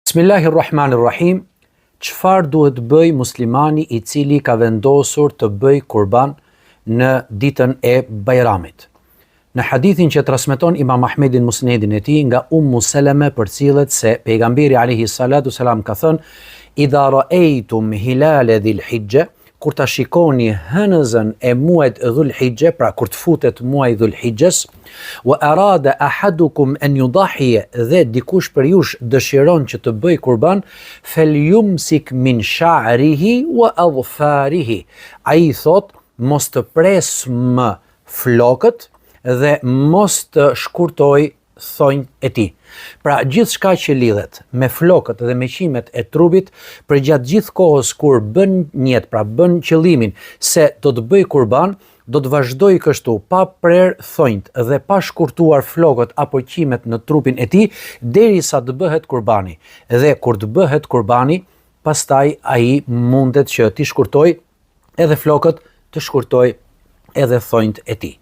Bismillahirrahmanirrahim. Çfarë duhet bëj muslimani i cili ka vendosur të bëj kurban në ditën e Bajramit? Në hadithin që transmeton Imam Ahmedi në Musnedin e tij nga Ummu Seleme përcillet se pejgamberi alayhi salatu selam ka thënë: "Idha ra'aytum hilal dhil hijja", kur ta shikoni hënëzën e muajit Dhul Hijja, pra kur të futet muaji Dhul Hijjes, wa arada ahadukum an yudahi, dhe dikush për jush dëshiron që të bëj kurban, falyumsik min sha'rihi wa adfarihi. Ai thot mos të pres më flokët dhe mos të shkurtoj thonjt e tij. Pra gjithçka që lidhet me flokët dhe me qimet e trupit përgjatë gjithë kohës kur bën niyet, pra bën qëllimin se do të bëj kurban, do të vazhdoj kështu pa prer thonjt dhe pa shkurtuar flokët apo qimet në trupin e tij derisa të bëhet kurbani. Dhe kur të bëhet kurbani, pastaj ai mundet që të shkurtoj edhe flokët, të shkurtoj edhe thonjt e tij.